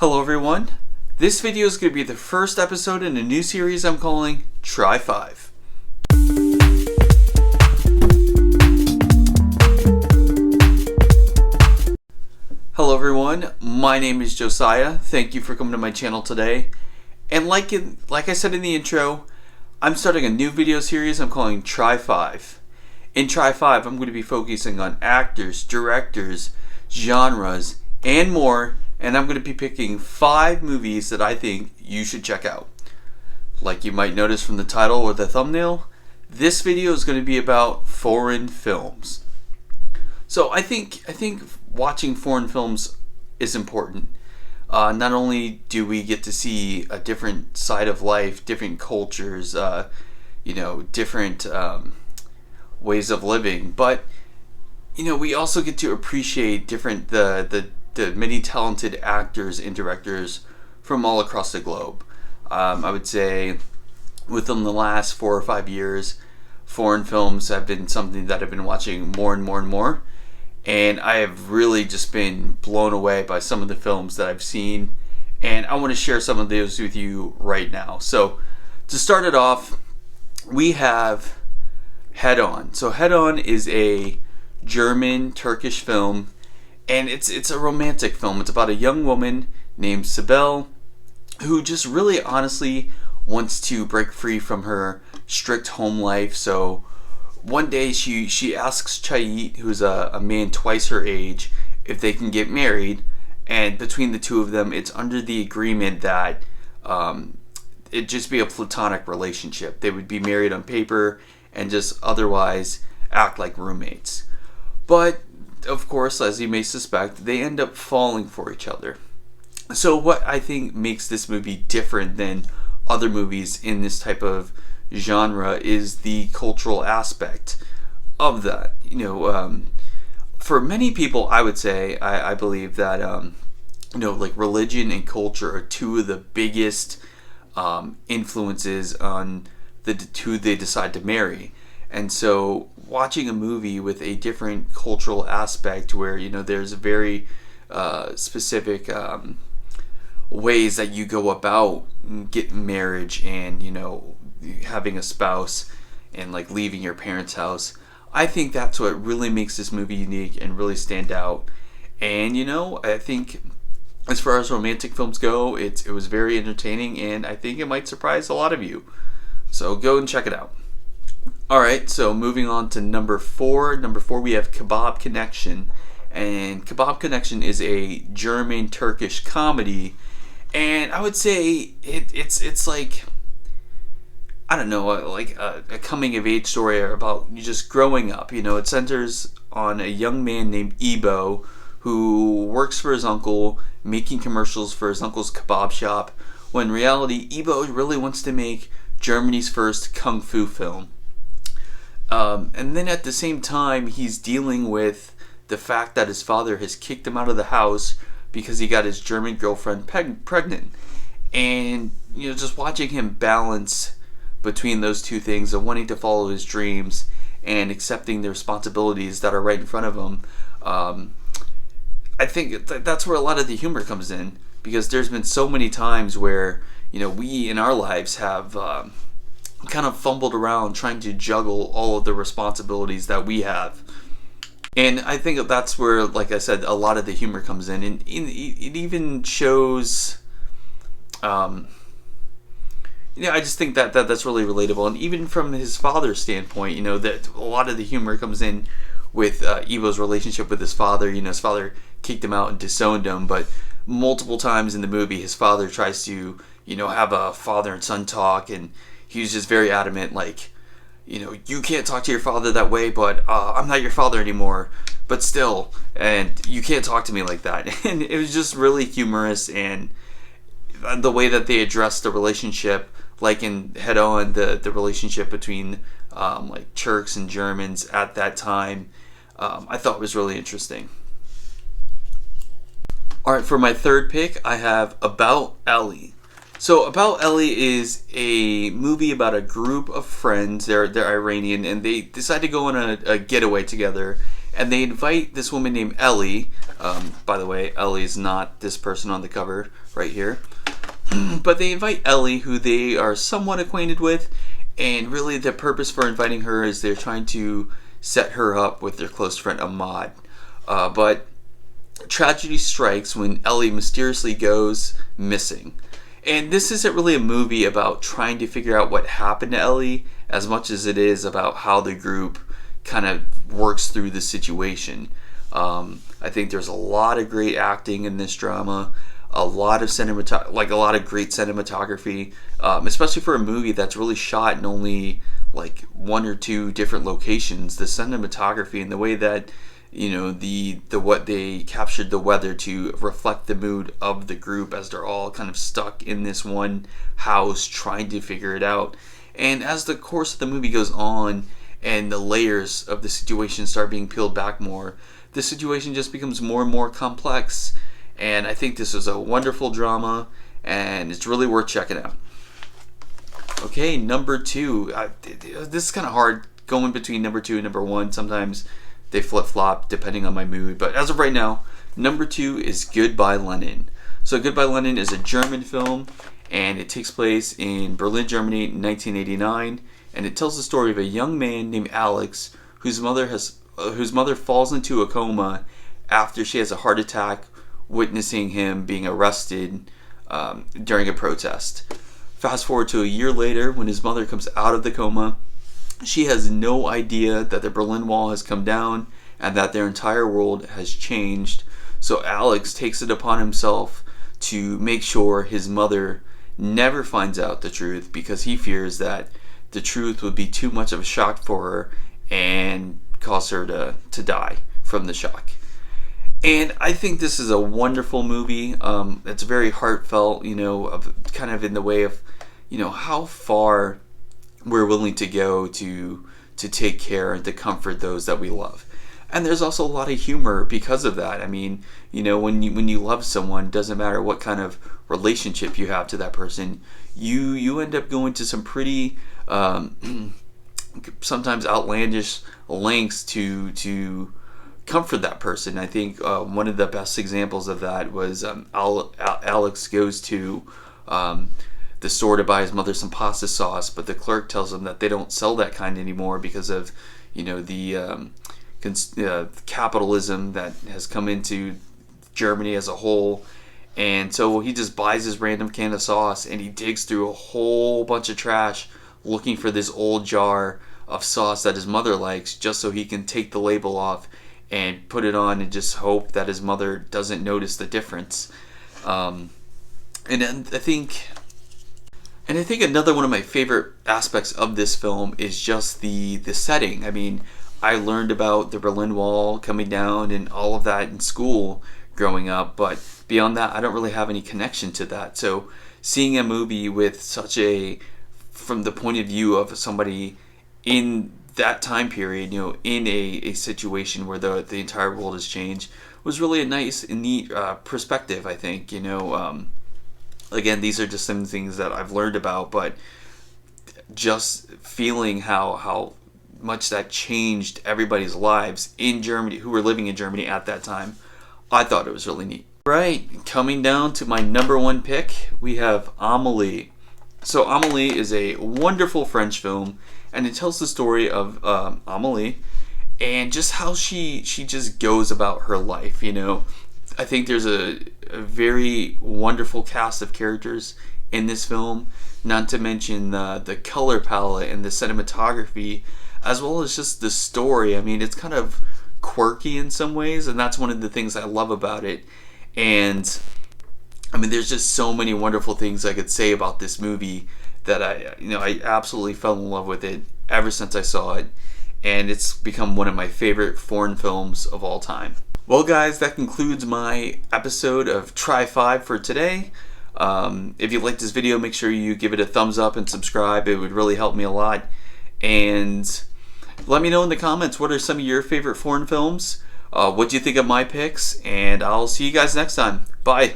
Hello everyone, this video is going to be the first episode in a new series I'm calling Try 5. Hello everyone, my name is Josiah. Thank you for coming to my channel today. And like I said in the intro, I'm starting a new video series I'm calling Try 5. In Try 5, I'm going to be focusing on actors, directors, genres, and more, and I'm going to be picking 5 movies that I think you should check out. Like you might notice from the title or the thumbnail, this video is going to be about foreign films. So I think watching foreign films is important. Not only do we get to see a different side of life, different cultures, different ways of living, but we also get to appreciate the many talented actors and directors from all across the globe. I would say within the last 4 or 5 years, foreign films have been something that I've been watching more and more and more. And I have really just been blown away by some of the films that I've seen. And I want to share some of those with you right now. So to start it off, we have Head On. So Head On is a German-Turkish film. And it's a romantic film. It's about a young woman named Sibel who just really honestly wants to break free from her strict home life. So one day she asks Chait, who's a man twice her age, if they can get married. And between the two of them, it's under the agreement that it'd just be a platonic relationship. They would be married on paper and just otherwise act like roommates. But of course, as you may suspect, they end up falling for each other. So what I think makes this movie different than other movies in this type of genre is the cultural aspect of that. For many people, I would say, I believe that like religion and culture are two of the biggest influences on who they decide to marry. And so watching a movie with a different cultural aspect where there's a very specific ways that you go about getting marriage and having a spouse and like leaving your parents' house, I think that's what really makes this movie unique and really stand out. And I think as far as romantic films go, it was very entertaining, and I think it might surprise a lot of you. So go and check it out. Alright, so moving on to number 4. Number 4, we have Kebab Connection. And Kebab Connection is a German-Turkish comedy. And I would say it's like, I don't know, like a coming-of-age story about you just growing up. It centers on a young man named Ibo who works for his uncle, making commercials for his uncle's kebab shop, when in reality, Ibo really wants to make Germany's first kung fu film. And then at the same time, he's dealing with the fact that his father has kicked him out of the house because he got his German girlfriend pregnant. And, just watching him balance between those two things of wanting to follow his dreams and accepting the responsibilities that are right in front of him, I think that's where a lot of the humor comes in, because there's been so many times where, we in our lives have kind of fumbled around trying to juggle all of the responsibilities that we have. And I think that's where, like I said, a lot of the humor comes in. And it even shows, I just think that's really relatable. And even from his father's standpoint, that a lot of the humor comes in with Ivo's relationship with his father. His father kicked him out and disowned him, but multiple times in the movie, his father tries to, have a father and son talk, and he's just very adamant, like, you can't talk to your father that way, but I'm not your father anymore, but still, and you can't talk to me like that. And it was just really humorous, and the way that they addressed the relationship, like in Head On, the relationship between like Turks and Germans at that time, I thought was really interesting. Alright, for my third pick, I have About Ellie. So About Ellie is a movie about a group of friends. They're Iranian, and they decide to go on a getaway together. and they invite this woman named Ellie. By the way, Ellie's not this person on the cover right here. But they invite Ellie, who they are somewhat acquainted with, and really the purpose for inviting her is they're trying to set her up with their close friend Ahmad. But tragedy strikes when Ellie mysteriously goes missing. And this isn't really a movie about trying to figure out what happened to Ellie as much as it is about how the group kind of works through the situation. I think there's a lot of great acting in this drama, a lot of a lot of great cinematography, especially for a movie that's really shot in only like 1 or 2 different locations. The cinematography and the way that the what they captured the weather to reflect the mood of the group as they're all kind of stuck in this one house trying to figure it out. And as the course of the movie goes on and the layers of the situation start being peeled back more, the situation just becomes more and more complex. And I think this is a wonderful drama, and it's really worth checking out. Okay, number 2. This is kind of hard going between number 2 and number 1. Sometimes they flip-flop depending on my mood. But as of right now, number 2 is Goodbye Lenin. So Goodbye Lenin is a German film, and it takes place in Berlin, Germany, 1989. And it tells the story of a young man named Alex whose mother falls into a coma after she has a heart attack, witnessing him being arrested during a protest. Fast forward to a year later, when his mother comes out of the coma, she has no idea that the Berlin Wall has come down and that their entire world has changed. So Alex takes it upon himself to make sure his mother never finds out the truth, because he fears that the truth would be too much of a shock for her and cause her to die from the shock. And I think this is a wonderful movie. It's very heartfelt, kind of in the way of, how far we're willing to go to take care and to comfort those that we love. And there's also a lot of humor because of that. I mean, when you love someone, it doesn't matter what kind of relationship you have to that person, you end up going to some pretty sometimes outlandish lengths to comfort that person. I think one of the best examples of that was Alex goes to the store to buy his mother some pasta sauce, but the clerk tells him that they don't sell that kind anymore because of the capitalism that has come into Germany as a whole. And so he just buys his random can of sauce, and he digs through a whole bunch of trash looking for this old jar of sauce that his mother likes, just so he can take the label off and put it on and just hope that his mother doesn't notice the difference. And I think another one of my favorite aspects of this film is just the setting. I mean, I learned about the Berlin Wall coming down and all of that in school growing up, but beyond that, I don't really have any connection to that. So seeing a movie with from the point of view of somebody in that time period, in a situation where the entire world has changed, was really a nice and neat perspective, I think. Again, these are just some things that I've learned about, but just feeling how much that changed everybody's lives in Germany, who were living in Germany at that time, I thought it was really neat. Right, coming down to my number 1 pick, we have Amélie. So Amélie is a wonderful French film, and it tells the story of Amélie and just how she just goes about her life. I think there's a very wonderful cast of characters in this film, not to mention the color palette and the cinematography, as well as just the story. I mean, it's kind of quirky in some ways, and that's one of the things I love about it. And I mean, there's just so many wonderful things I could say about this movie that I absolutely fell in love with it ever since I saw it, and it's become one of my favorite foreign films of all time. Well, guys, that concludes my episode of Try 5 for today. If you liked this video, make sure you give it a thumbs up and subscribe. It would really help me a lot. And let me know in the comments, what are some of your favorite foreign films? What do you think of my picks? And I'll see you guys next time. Bye.